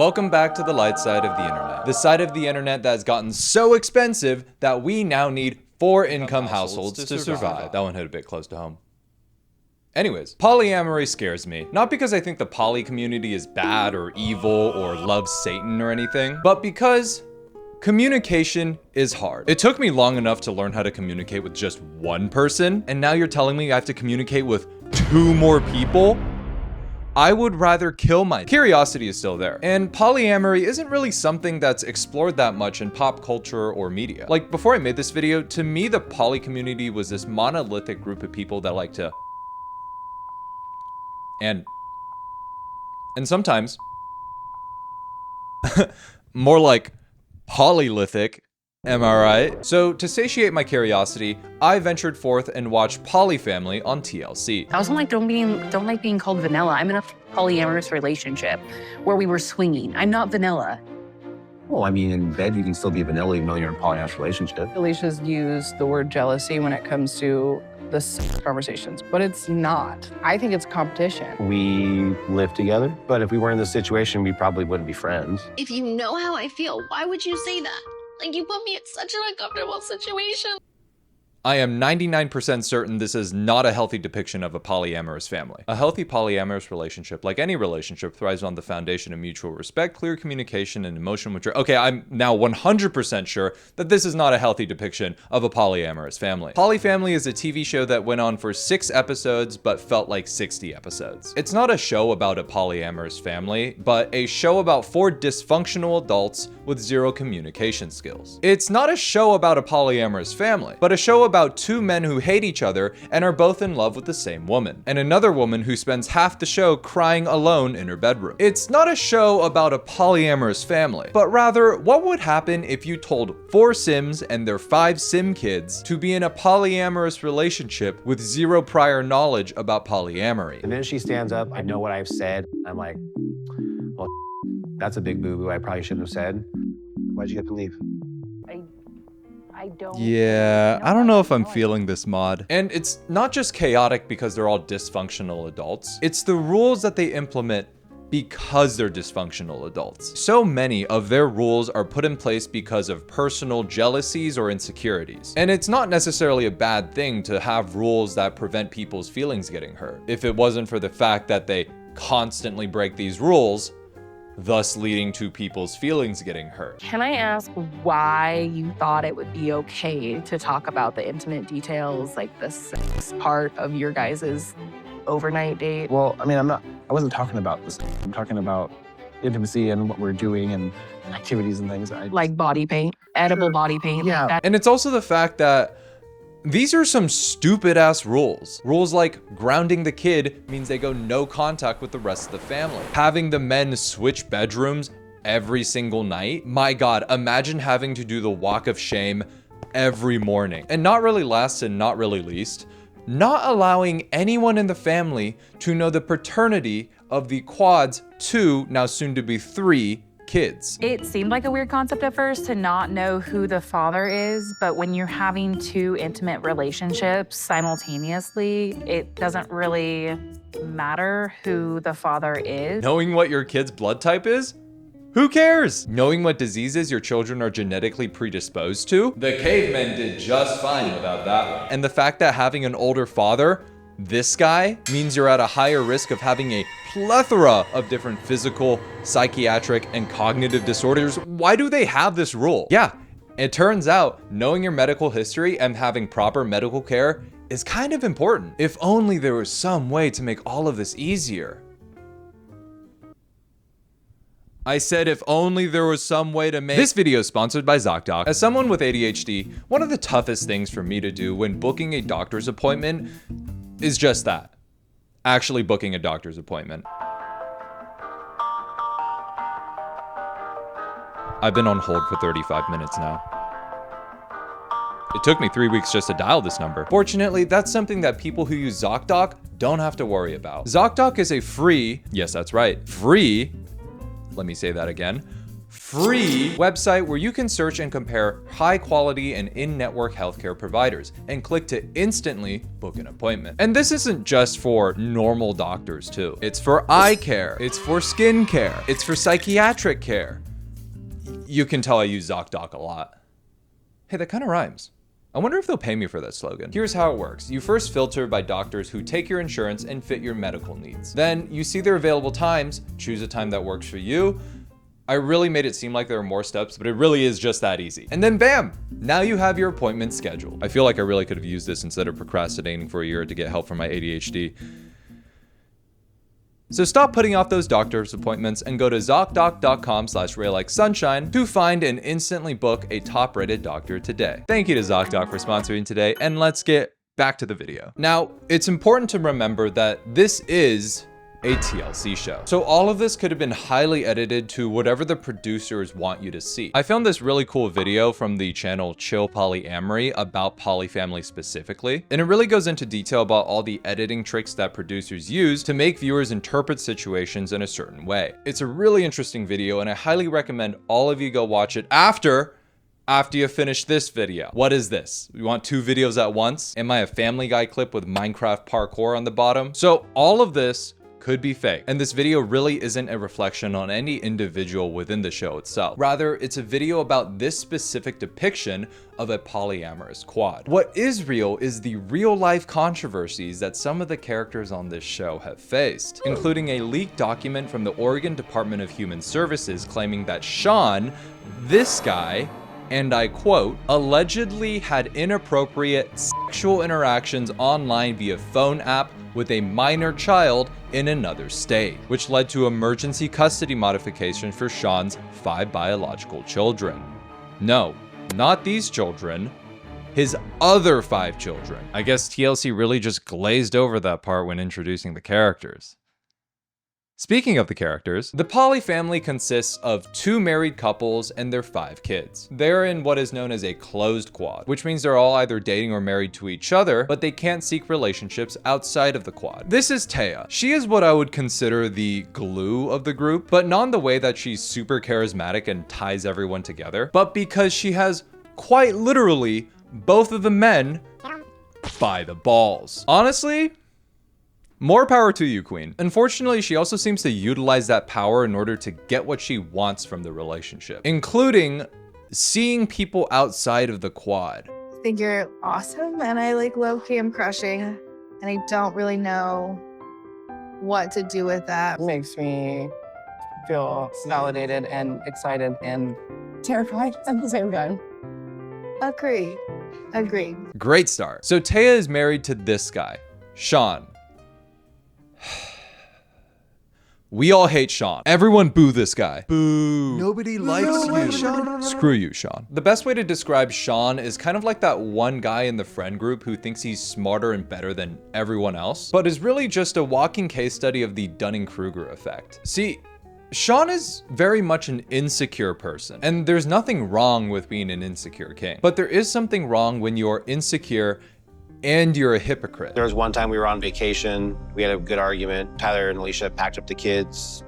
Welcome back to the light side of the internet. The side of the internet that has gotten so expensive that we now need 4 income households to survive. That one hit a bit close to home. Anyways, polyamory scares me. Not because I think the poly community is bad or evil or loves Satan or anything, but because communication is hard. It took me long enough to learn how to communicate with just one person, and now you're telling me I have to communicate with 2 more people? I would rather kill my curiosity is still there. And polyamory isn't really something that's explored that much in pop culture or media. Like, before I made this video, to me the poly community was this monolithic group of people that like to and sometimes more like polylithic. Am I right? So to satiate my curiosity, I ventured forth and watched Polyfamily on TLC. I also don't like being called vanilla. I'm in a polyamorous relationship where we were swinging. I'm not vanilla. Well, I mean, in bed, you can still be vanilla even though you're in a polyamorous relationship. Alicia's used the word jealousy when it comes to the conversations, but it's not. I think it's competition. We live together, but if we weren't in this situation, we probably wouldn't be friends. If you know how I feel, why would you say that? Like, you put me in such an uncomfortable situation. I am 99% certain this is not a healthy depiction of a polyamorous family. A healthy polyamorous relationship, like any relationship, thrives on the foundation of mutual respect, clear communication, and emotional maturity. Okay, I'm now 100% sure that this is not a healthy depiction of a polyamorous family. Polyfamily is a TV show that went on for 6 episodes, but felt like 60 episodes. It's not a show about a polyamorous family, but a show about 4 dysfunctional adults with 0 communication skills. It's not a show about a polyamorous family, but a show about 2 men who hate each other and are both in love with the same woman, and another woman who spends half the show crying alone in her bedroom. It's not a show about a polyamorous family, but rather what would happen if you told 4 Sims and their 5 Sim kids to be in a polyamorous relationship with 0 prior knowledge about polyamory. The minute she stands up, I know what I've said. I'm like, well, that's a big boo-boo I probably shouldn't have said. Why'd you get to leave? I don't know if I'm feeling this mod. And it's not just chaotic because they're all dysfunctional adults. It's the rules that they implement because they're dysfunctional adults. So many of their rules are put in place because of personal jealousies or insecurities. And it's not necessarily a bad thing to have rules that prevent people's feelings getting hurt. If it wasn't for the fact that they constantly break these rules, thus leading to people's feelings getting hurt. Can I ask why you thought it would be okay to talk about the intimate details, like the sex part of your guys' overnight date? Well, I mean, I wasn't talking about this. I'm talking about intimacy and what we're doing and activities and things. Like body paint, edible body paint. Yeah. And it's also the fact that these are some stupid ass rules. Rules like grounding the kid means they go no contact with the rest of the family. Having the men switch bedrooms every single night. My God, imagine having to do the walk of shame every morning. And not really last and not really least, not allowing anyone in the family to know the paternity of the quad's 2, now soon to be 3, kids. It seemed like a weird concept at first to not know who the father is, but when you're having 2 intimate relationships simultaneously, it doesn't really matter who the father is. Knowing what your kid's blood type is? Who cares? Knowing what diseases your children are genetically predisposed to? The cavemen did just fine without that one. And the fact that having an older father, this guy, means you're at a higher risk of having a plethora of different physical, psychiatric, and cognitive disorders. Why do they have this rule? Yeah, it turns out knowing your medical history and having proper medical care is kind of important. If only there was some way to make all of this easier. I said if only there was some way to make— This video is sponsored by ZocDoc. As someone with ADHD, one of the toughest things for me to do when booking a doctor's appointment is just that. Actually booking a doctor's appointment. I've been on hold for 35 minutes now. It took me 3 weeks just to dial this number. Fortunately, that's something that people who use ZocDoc don't have to worry about. ZocDoc is a free, yes, that's right, free, let me say that again, free website where you can search and compare high quality and in-network healthcare providers and click to instantly book an appointment. And this isn't just for normal doctors too. It's for eye care, it's for skin care, it's for psychiatric care. You can tell I use ZocDoc a lot. Hey, that kind of rhymes. I wonder if they'll pay me for that slogan. Here's how it works. You first filter by doctors who take your insurance and fit your medical needs. Then you see their available times, choose a time that works for you. I really made it seem like there are more steps, but it really is just that easy. And then bam, now you have your appointment scheduled. I feel like I really could have used this instead of procrastinating for a year to get help for my ADHD. So stop putting off those doctor's appointments and go to ZocDoc.com/RealLikeSunshine to find and instantly book a top-rated doctor today. Thank you to ZocDoc for sponsoring today, and let's get back to the video. Now, it's important to remember that this is a TLC show. So all of this could have been highly edited to whatever the producers want you to see. I found this really cool video from the channel Chill Polyamory about polyfamily specifically, and it really goes into detail about all the editing tricks that producers use to make viewers interpret situations in a certain way. It's a really interesting video, and I highly recommend all of you go watch it after you finish this video. What is this? You want 2 videos at once? Am I a Family Guy clip with Minecraft parkour on the bottom? So all of this could be fake. And this video really isn't a reflection on any individual within the show itself. Rather, it's a video about this specific depiction of a polyamorous quad. What is real is the real life controversies that some of the characters on this show have faced, including a leaked document from the Oregon Department of Human Services claiming that Sean, this guy, and I quote, allegedly had inappropriate sexual interactions online via phone app with a minor child in another state, which led to emergency custody modification for Sean's 5 biological children. No, not these children, his other 5 children. I guess TLC really just glazed over that part when introducing the characters. Speaking of the characters, the Poly family consists of 2 married couples and their 5 kids. They're in what is known as a closed quad, which means they're all either dating or married to each other, but they can't seek relationships outside of the quad. This is Taya. She is what I would consider the glue of the group, but not in the way that she's super charismatic and ties everyone together, but because she has quite literally both of the men by the balls. Honestly, more power to you, Queen. Unfortunately, she also seems to utilize that power in order to get what she wants from the relationship, including seeing people outside of the quad. I think you're awesome, and I low-key am crushing, and I don't really know what to do with that. It makes me feel validated and excited and terrified at the same time. Agree. Great start. So Taya is married to this guy, Sean. We all hate Sean. Everyone boo this guy. Boo. Nobody likes you. Sean. Screw you, Sean. The best way to describe Sean is kind of like that one guy in the friend group who thinks he's smarter and better than everyone else, but is really just a walking case study of the Dunning-Kruger effect. See, Sean is very much an insecure person, and there's nothing wrong with being an insecure king, but there is something wrong when you're insecure and you're a hypocrite. There was one time we were on vacation. We had a good argument. Tyler and Alicia packed up the kids,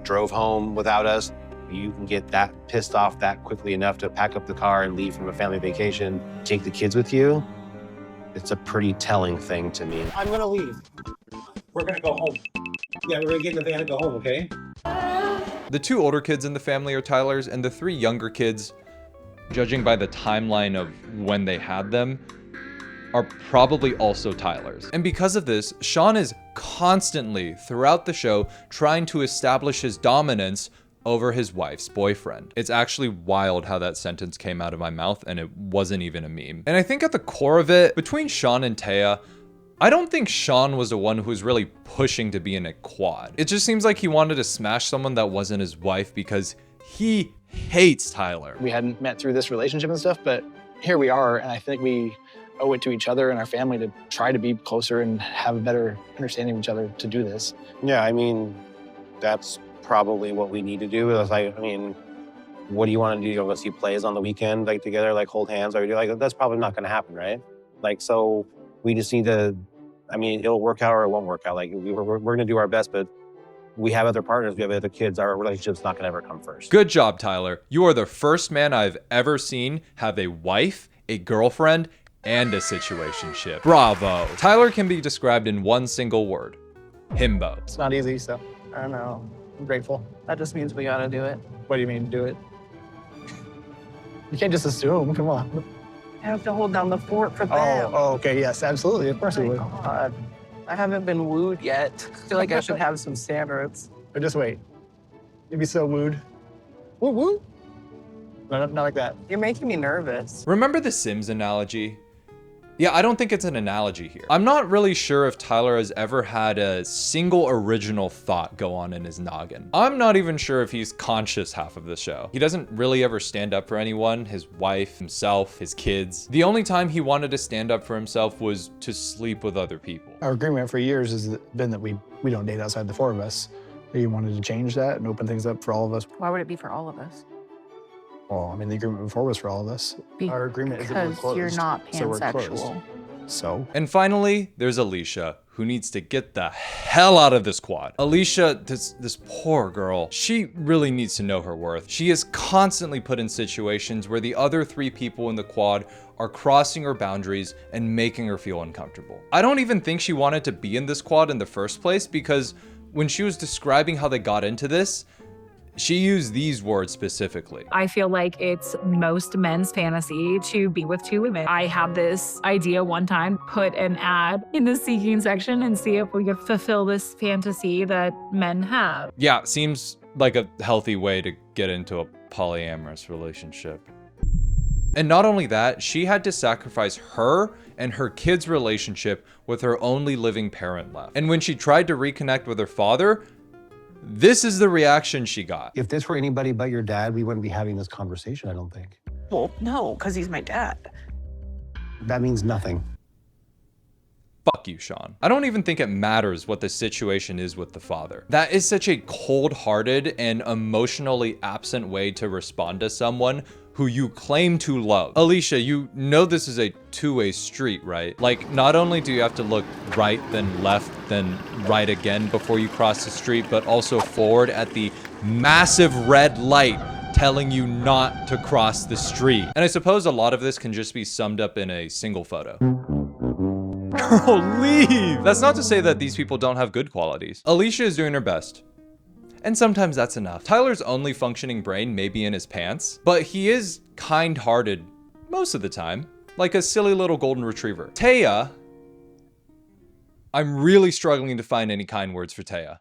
drove home without us. You can get that pissed off that quickly enough to pack up the car and leave from a family vacation, take the kids with you. It's a pretty telling thing to me. I'm gonna leave. We're gonna go home. Yeah, we're gonna get in the van and go home, okay? The 2 older kids in the family are Tyler's, and the 3 younger kids, judging by the timeline of when they had them, are probably also Tyler's. And because of this, Sean is constantly, throughout the show, trying to establish his dominance over his wife's boyfriend. It's actually wild how that sentence came out of my mouth and it wasn't even a meme. And I think at the core of it, between Sean and Taya, I don't think Sean was the one who was really pushing to be in a quad. It just seems like he wanted to smash someone that wasn't his wife because he hates Tyler. We hadn't met through this relationship and stuff, but here we are, and I think we owe it to each other and our family to try to be closer and have a better understanding of each other to do this. Yeah, I mean, that's probably what we need to do. It's like, I mean, what do you want to do? Go see plays on the weekend, together, hold hands? Or that's probably not going to happen, right? So we just need to, I mean, it'll work out or it won't work out. We're going to do our best, but we have other partners, we have other kids, our relationship's not gonna ever come first. Good job, Tyler. You are the first man I've ever seen have a wife, a girlfriend, and a situationship. Bravo. Tyler can be described in one single word: himbo. It's not easy, so I don't know. I'm grateful. That just means we gotta do it. What do you mean, do it? You can't just assume. Come on. I have to hold down the fort for them. Oh, okay. Yes, absolutely. Of course we would. God. I haven't been wooed yet. I feel like I should have some standards. But just wait. You'd be so wooed. Woo woo. No, not like that. You're making me nervous. Remember the Sims analogy? Yeah, I don't think it's an analogy here. I'm not really sure if Tyler has ever had a single original thought go on in his noggin. I'm not even sure if he's conscious half of the show. He doesn't really ever stand up for anyone, his wife, himself, his kids. The only time he wanted to stand up for himself was to sleep with other people. Our agreement for years has been that we don't date outside the four of us. You wanted to change that and open things up for all of us. Why would it be for all of us? Well, I mean, the agreement before was for all of us. Our agreement is that we're Because closed. you're not so we're closed. pansexual. So? And finally, there's Alicia, who needs to get the hell out of this quad. Alicia, this poor girl, she really needs to know her worth. She is constantly put in situations where the other 3 people in the quad are crossing her boundaries and making her feel uncomfortable. I don't even think she wanted to be in this quad in the first place, because when she was describing how they got into this, she used these words specifically. I feel like it's most men's fantasy to be with 2 women. I had this idea one time, put an ad in the seeking section and see if we could fulfill this fantasy that men have. Yeah, seems like a healthy way to get into a polyamorous relationship. And not only that, she had to sacrifice her and her kids' relationship with her only living parent left. And when she tried to reconnect with her father, this is the reaction she got. If this were anybody but your dad, we wouldn't be having this conversation, I don't think. Well, no, because he's my dad. That means nothing. Fuck you, Sean. I don't even think it matters what the situation is with the father. That is such a cold-hearted and emotionally absent way to respond to someone who you claim to love. Alicia, you know this is a two-way street, right? Like, not only do you have to look right, then left, then right again before you cross the street, but also forward at the massive red light telling you not to cross the street. And I suppose a lot of this can just be summed up in a single photo. Girl, leave! That's not to say that these people don't have good qualities. Alicia is doing her best. And sometimes that's enough. Tyler's only functioning brain may be in his pants, but he is kind-hearted most of the time, like a silly little golden retriever. Taya, I'm really struggling to find any kind words for Taya.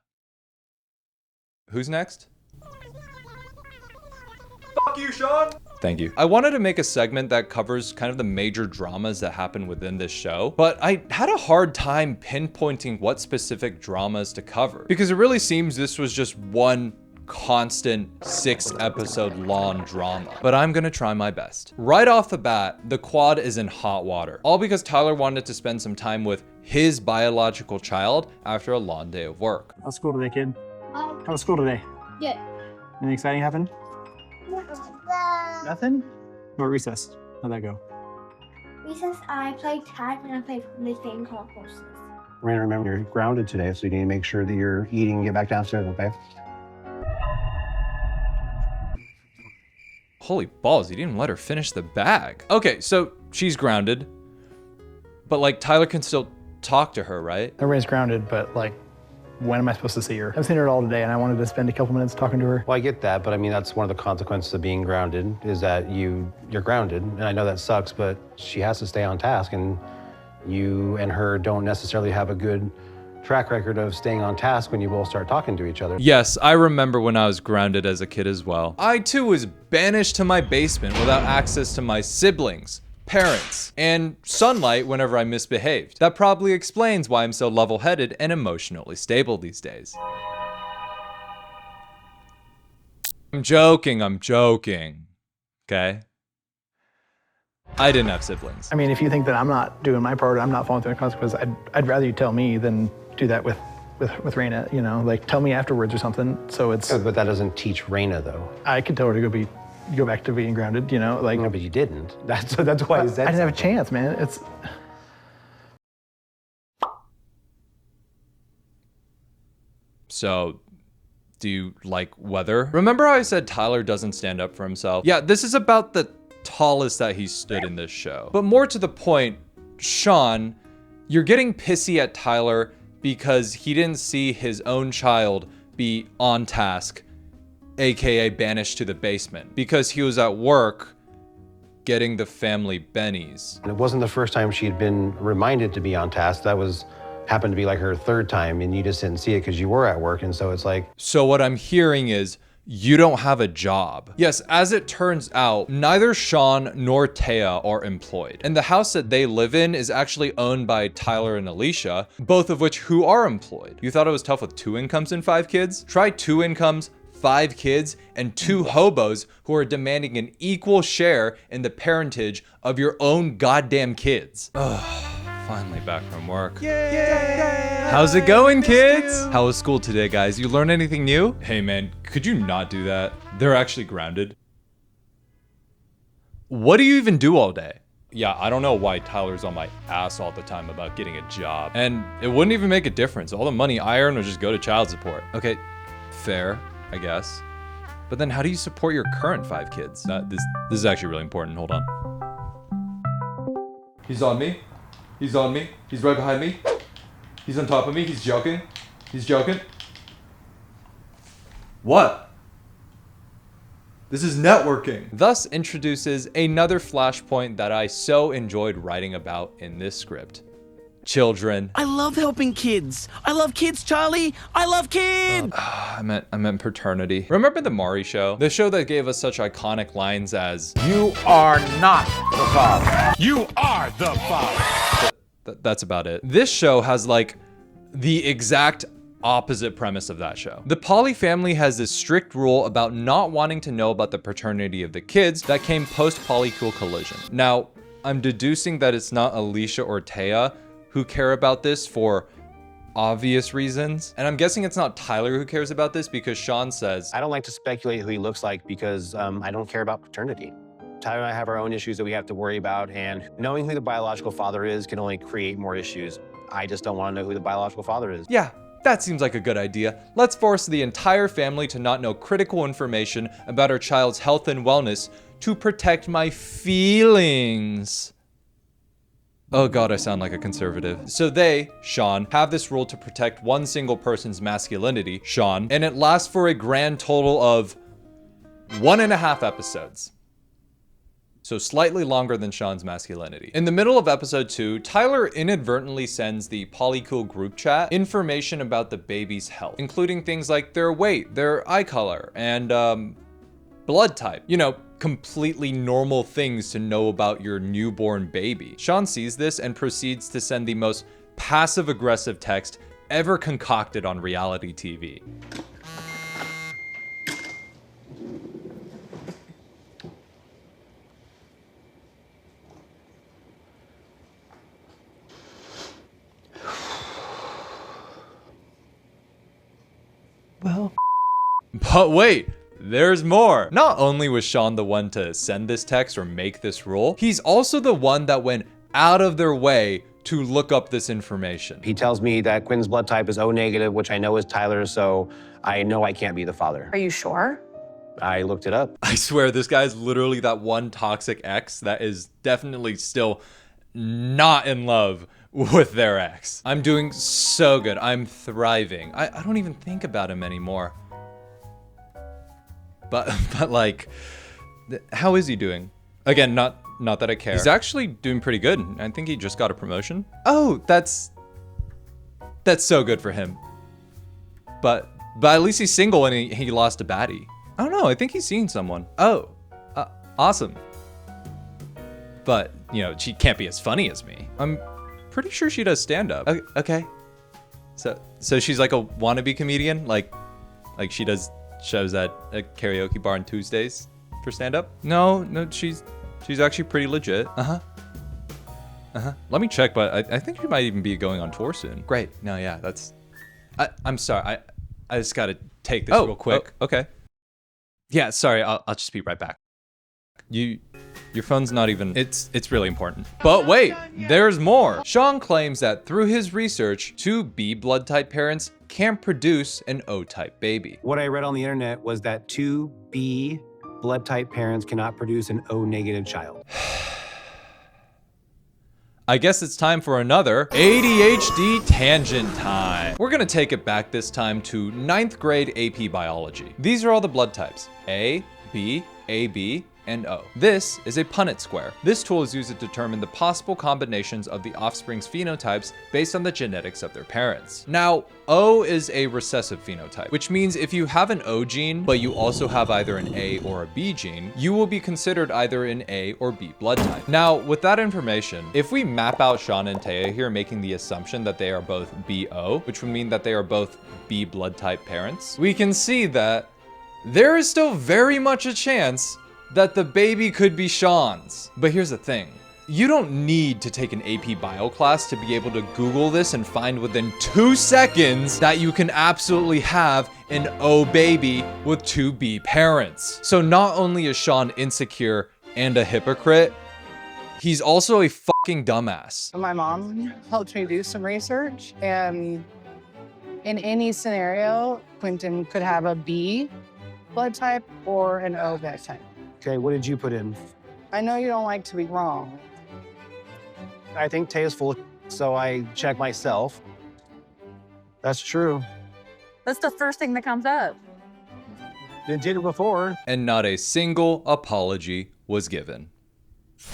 Who's next? Fuck you, Sean! Thank you. I wanted to make a segment that covers kind of the major dramas that happen within this show, but I had a hard time pinpointing what specific dramas to cover, because it really seems this was just one constant 6-episode long drama. But I'm gonna try my best. Right off the bat, the quad is in hot water, all because Tyler wanted to spend some time with his biological child after a long day of work. How's school today, kid? How was school today? Yeah. Anything exciting happen? Nothing? What recess? How'd that go? Recess, I played tag and I played this game called Horses. We're gonna remember you're grounded today, so you need to make sure that you're eating and get back downstairs, okay? Holy balls, he didn't let her finish the bag. Okay, so she's grounded, but like Tyler can still talk to her, right? Everybody's grounded, but like, when am I supposed to see her? I've seen her all today and I wanted to spend a couple minutes talking to her. Well, I get that, but I mean, that's one of the consequences of being grounded, is that you're grounded. And I know that sucks, but she has to stay on task, and you and her don't necessarily have a good track record of staying on task when you both start talking to each other. Yes, I remember when I was grounded as a kid as well. I too was banished to my basement without access to my siblings, parents, and sunlight whenever I misbehaved. That probably explains why I'm so level-headed and emotionally stable these days. I'm joking, okay? I didn't have siblings. I mean, if you think that I'm not doing my part, I'm not following through the consequences, I'd rather you tell me than do that with Raina, you know? Like, tell me afterwards or something, so it's... But that doesn't teach Raina, though. I could tell her to go back to being grounded, you know? Like, No, but you didn't. That's why I didn't have a chance, man. It's... So Do you like weather? Remember how I said Tyler doesn't stand up for himself? Yeah, this is about the tallest that he stood in this show. But more to the point, Sean, you're getting pissy at Tyler because he didn't see his own child be on task, aka banished to the basement, because he was at work getting the family bennies. And it wasn't the first time she'd been reminded to be on task. That happened to be like her third time, and you just didn't see it because you were at work. And so it's like, so what I'm hearing is you don't have a job. Yes, as it turns out, neither Sean nor Taya are employed. And the house that they live in is actually owned by Tyler and Alicia, both of which who are employed. You thought it was tough with 2 incomes and 5 kids? Try 2 incomes, 5 kids, and 2 hobos who are demanding an equal share in the parentage of your own goddamn kids. Ugh. Finally back from work. Yay! How's it going, kids? How was school today, guys? You learn anything new? Hey, man, could you not do that? They're actually grounded. What do you even do all day? Yeah, I don't know why Tyler's on my ass all the time about getting a job. And it wouldn't even make a difference. All the money I earn would just go to child support. Okay, fair, I guess. But then how do you support your current 5 kids? This is actually really important. Hold on. He's on me. He's on me. He's right behind me. He's on top of me. He's joking. He's joking. What? This is networking. Thus introduces another flashpoint that I so enjoyed writing about in this script. Children. I love helping kids. I love kids, Charlie. I love kids. I meant paternity. Remember the Maury show? The show that gave us such iconic lines as, "You are not the father. You are the father." That's about it. This show has like the exact opposite premise of that show. The Poly family has this strict rule about not wanting to know about the paternity of the kids that came post-polycule collision. Now, I'm deducing that it's not Alicia or Taya who care about this for obvious reasons. And I'm guessing it's not Tyler who cares about this because Sean says, I don't like to speculate who he looks like because I don't care about paternity. Tyler and I have our own issues that we have to worry about, and knowing who the biological father is can only create more issues. I just don't want to know who the biological father is. Yeah, that seems like a good idea. Let's force the entire family to not know critical information about our child's health and wellness to protect my feelings. Oh God, I sound like a conservative. So they, Sean, have this rule to protect one single person's masculinity, Sean, and it lasts for a grand total of 1.5 episodes. So slightly longer than Sean's masculinity. In the middle of episode 2, Tyler inadvertently sends the Polycool group chat information about the baby's health, including things like their weight, their eye color, and blood type. You know, completely normal things to know about your newborn baby. Sean sees this and proceeds to send the most passive-aggressive text ever concocted on reality TV. Well, But wait, there's more. Not only was Sean the one to send this text or make this rule, he's also the one that went out of their way to look up this information. He tells me that Quinn's blood type is O negative, which I know is Tyler's, so I know I can't be the father. Are you sure? I looked it up. I swear this guy's literally that one toxic ex that is definitely still not in love with their ex. I'm doing so good. I'm thriving. I don't even think about him anymore. But like, how is he doing? Again, not that I care. He's actually doing pretty good. I think he just got a promotion. Oh, that's so good for him. But at least he's single and he lost a baddie. I don't know. I think he's seeing someone. Oh, awesome. But, you know, she can't be as funny as me. I'm pretty sure she does stand-up. Okay. So she's like a wannabe comedian? Like she does shows at a karaoke bar on Tuesdays for stand-up? No, she's actually pretty legit. Let me check, but I think she might even be going on tour soon. Great. No, yeah, that's... I'm sorry. I just gotta take this real quick. Okay. Yeah, sorry. I'll just be right back. Your phone's not even, it's really important. But wait, there's more. Sean claims that through his research, 2 B blood type parents can produce an O type baby. What I read on the internet was that 2 B blood type parents cannot produce an O negative child. I guess it's time for another ADHD tangent time. We're gonna take it back this time to 9th grade AP biology. These are all the blood types: A, B, AB, and O. This is a Punnett square. This tool is used to determine the possible combinations of the offspring's phenotypes based on the genetics of their parents. Now, O is a recessive phenotype, which means if you have an O gene, but you also have either an A or a B gene, you will be considered either an A or B blood type. Now, with that information, if we map out Sean and Taya here, making the assumption that they are both BO, which would mean that they are both B blood type parents, we can see that there is still very much a chance that the baby could be Sean's. But here's the thing. You don't need to take an AP bio class to be able to Google this and find within 2 seconds that you can absolutely have an O baby with 2 B parents. So not only is Sean insecure and a hypocrite, he's also a fucking dumbass. My mom helped me do some research, and in any scenario, Quentin could have a B blood type or an O blood type. Okay, what did you put in? I know you don't like to be wrong. I think Taya's full of so I check myself. That's true. That's the first thing that comes up. Did it before. And not a single apology was given.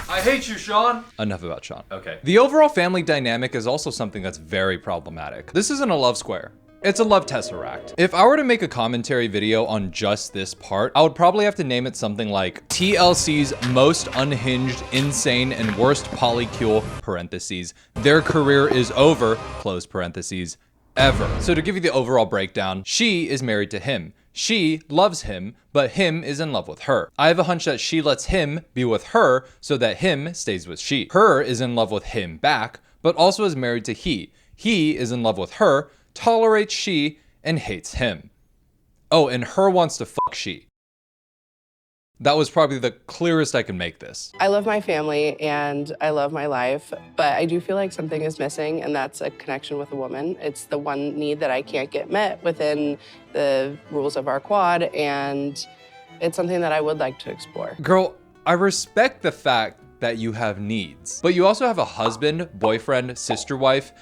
I hate you, Sean. Enough about Sean. Okay. The overall family dynamic is also something that's very problematic. This isn't a love square. It's a love tesseract. If I were to make a commentary video on just this part, I would probably have to name it something like TLC's most unhinged, insane, and worst polycule, parentheses, their career is over, close parentheses, ever. So to give you the overall breakdown, she is married to him. She loves him, but him is in love with her. I have a hunch that she lets him be with her so that him stays with she. Her is in love with him back, but also is married to he. He is in love with her, tolerates she, and hates him. Oh, and her wants to fuck she. That was probably the clearest I can make this. I love my family and I love my life, but I do feel like something is missing, and that's a connection with a woman. It's the one need that I can't get met within the rules of our quad, and it's something that I would like to explore. Girl, I respect the fact that you have needs, but you also have a husband, boyfriend, sister wife,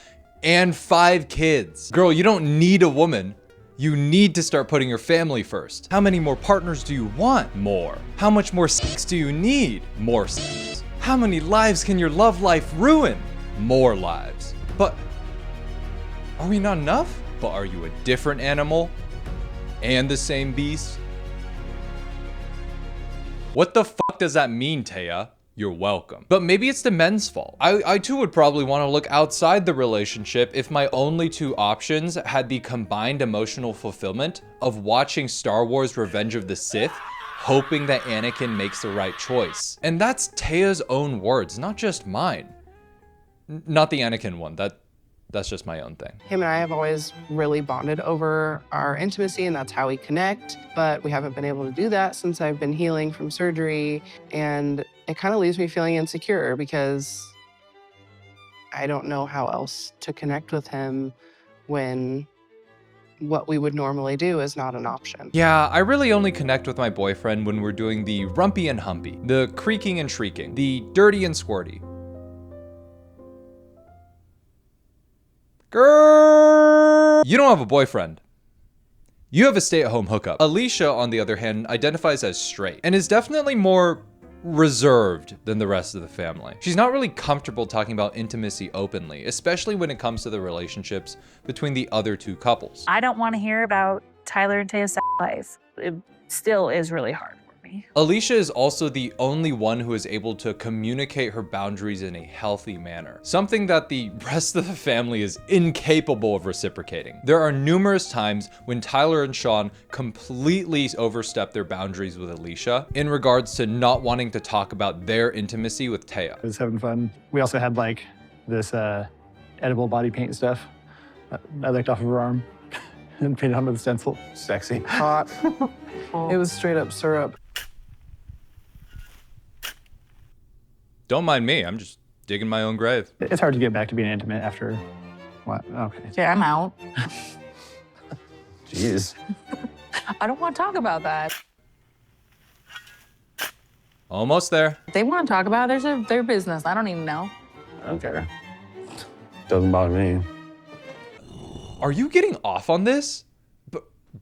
and 5 kids. Girl, you don't need a woman. You need to start putting your family first. How many more partners do you want? More. How much more sex do you need? More sex. How many lives can your love life ruin? More lives. But are we not enough? But are you a different animal and the same beast? What the fuck does that mean, Taya? You're welcome. But maybe it's the men's fault. I too would probably want to look outside the relationship if my only 2 options had the combined emotional fulfillment of watching Star Wars Revenge of the Sith, hoping that Anakin makes the right choice. And that's Taya's own words, not just mine. Not the Anakin one, that's just my own thing. Him and I have always really bonded over our intimacy, and that's how we connect, but we haven't been able to do that since I've been healing from surgery, and it kind of leaves me feeling insecure because I don't know how else to connect with him when what we would normally do is not an option. Yeah, I really only connect with my boyfriend when we're doing the rumpy and humpy, the creaking and shrieking, the dirty and squirty. Girl, you don't have a boyfriend. You have a stay-at-home hookup. Alicia, on the other hand, identifies as straight and is definitely more reserved than the rest of the family. She's not really comfortable talking about intimacy openly, especially when it comes to the relationships between the other 2 couples. I don't want to hear about Tyler and Taya's sex life. It still is really hard for me. Alicia is also the only one who is able to communicate her boundaries in a healthy manner, something that the rest of the family is incapable of reciprocating. There are numerous times when Tyler and Sean completely overstep their boundaries with Alicia in regards to not wanting to talk about their intimacy with Taya. I was having fun. We also had like this edible body paint stuff. I licked off of her arm and painted onto the stencil. Sexy. Hot. It was straight up syrup. Don't mind me. I'm just digging my own grave. It's hard to get back to being intimate after what? Okay. Yeah, I'm out. Jeez. I don't want to talk about that. Almost there. If they want to talk about it, their business. I don't even know. I don't care. Doesn't bother me. Are you getting off on this?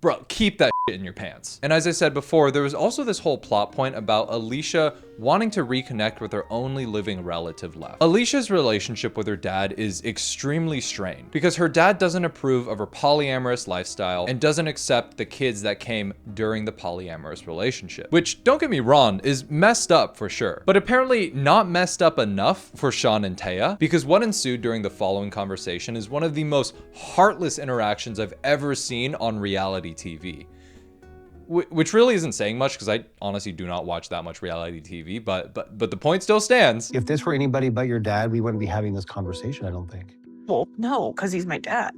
Bro, keep that shit in your pants. And as I said before, there was also this whole plot point about Alicia wanting to reconnect with her only living relative left. Alicia's relationship with her dad is extremely strained because her dad doesn't approve of her polyamorous lifestyle and doesn't accept the kids that came during the polyamorous relationship, which, don't get me wrong, is messed up for sure, but apparently not messed up enough for Sean and Taya, because what ensued during the following conversation is one of the most heartless interactions I've ever seen on reality TV. Which really isn't saying much because I honestly do not watch that much reality TV, but the point still stands. If this were anybody but your dad, we wouldn't be having this conversation, I don't think. Well, no, because he's my dad.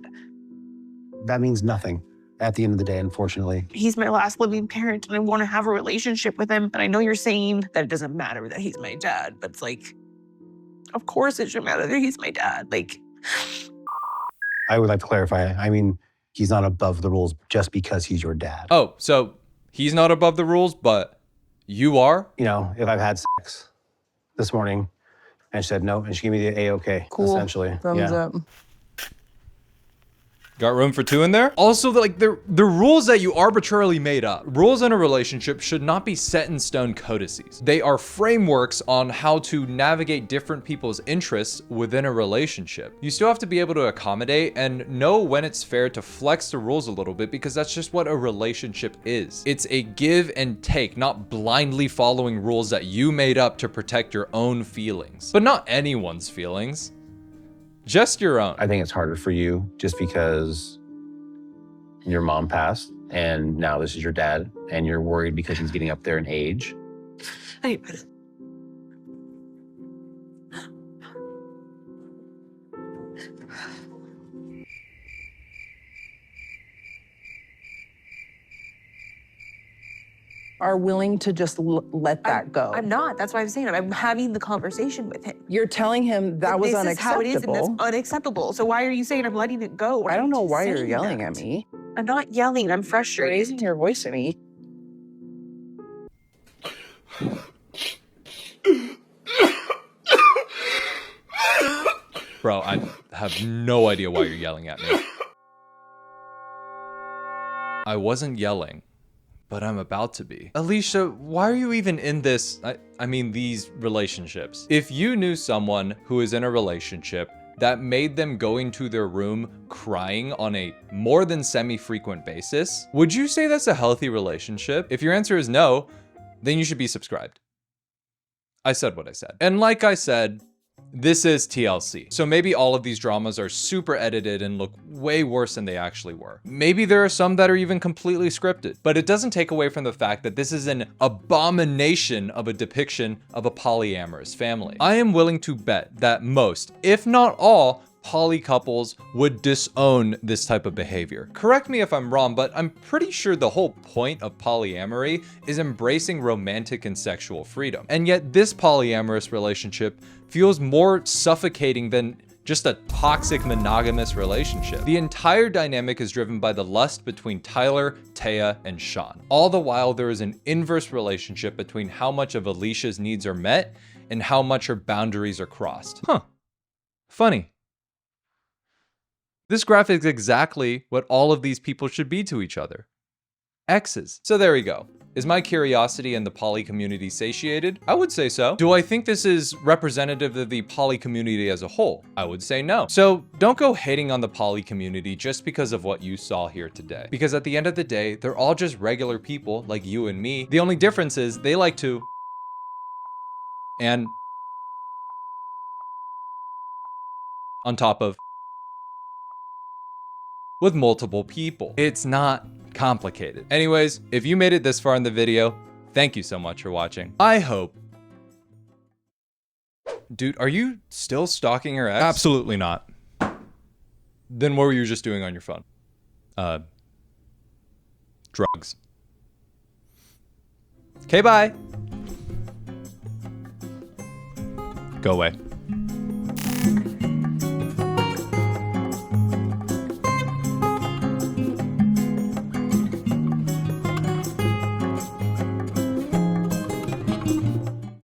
That means nothing at the end of the day, unfortunately. He's my last living parent, and I want to have a relationship with him. And I know you're saying that it doesn't matter that he's my dad, but it's like, of course it should matter that he's my dad. Like, I would like to clarify. I mean, he's not above the rules just because he's your dad. Oh, so he's not above the rules, but you are? You know, if I've had sex this morning and she said no, and she gave me the A-OK, Cool. essentially. Thumbs up. Got room for two in there? Also, like, the rules that you arbitrarily made up. Rules in a relationship should not be set in stone codices. They are frameworks on how to navigate different people's interests within a relationship. You still have to be able to accommodate and know when it's fair to flex the rules a little bit, because that's just what a relationship is. It's a give and take, not blindly following rules that you made up to protect your own feelings. But not anyone's feelings. Just your own. I think it's harder for you just because your mom passed and now this is your dad and you're worried because he's getting up there in age. I, Are willing to just let that go. I'm not. That's why I'm saying it. I'm having the conversation with him. You're telling him that was this unacceptable. This is how it is, and that's unacceptable. So why are you saying I'm letting it go? I don't know why you're saying yelling that. at me. I'm not yelling. I'm frustrated. Raising your voice at me. Bro, I have no idea why you're yelling at me. I wasn't yelling, but I'm about to be. Alicia, why are you even in this? I mean, these relationships. If you knew someone who is in a relationship that made them go into their room crying on a more than semi-frequent basis, would you say that's a healthy relationship? If your answer is no, then you should be subscribed. I said what I said. And like I said, this is TLC. So maybe all of these dramas are super edited and look way worse than they actually were. Maybe there are some that are even completely scripted, but it doesn't take away from the fact that this is an abomination of a depiction of a polyamorous family. I am willing to bet that most, if not all, poly couples would disown this type of behavior. Correct me if I'm wrong, but I'm pretty sure the whole point of polyamory is embracing romantic and sexual freedom. And yet this polyamorous relationship feels more suffocating than just a toxic monogamous relationship. The entire dynamic is driven by the lust between Tyler, Taya, and Sean. All the while there is an inverse relationship between how much of Alicia's needs are met and how much her boundaries are crossed. Huh, funny. This graphic is exactly what all of these people should be to each other. Exes. So there we go. Is my curiosity in the poly community satiated? I would say so. Do I think this is representative of the poly community as a whole? I would say no. So don't go hating on the poly community just because of what you saw here today. Because at the end of the day, they're all just regular people like you and me. The only difference is they like to and on top of with multiple people. It's not complicated. Anyways, if you made it this far in the video, thank you so much for watching. I hope. Dude, are you still stalking your ex? Absolutely not. Then what were you just doing on your phone? Drugs. Okay, bye. Go away.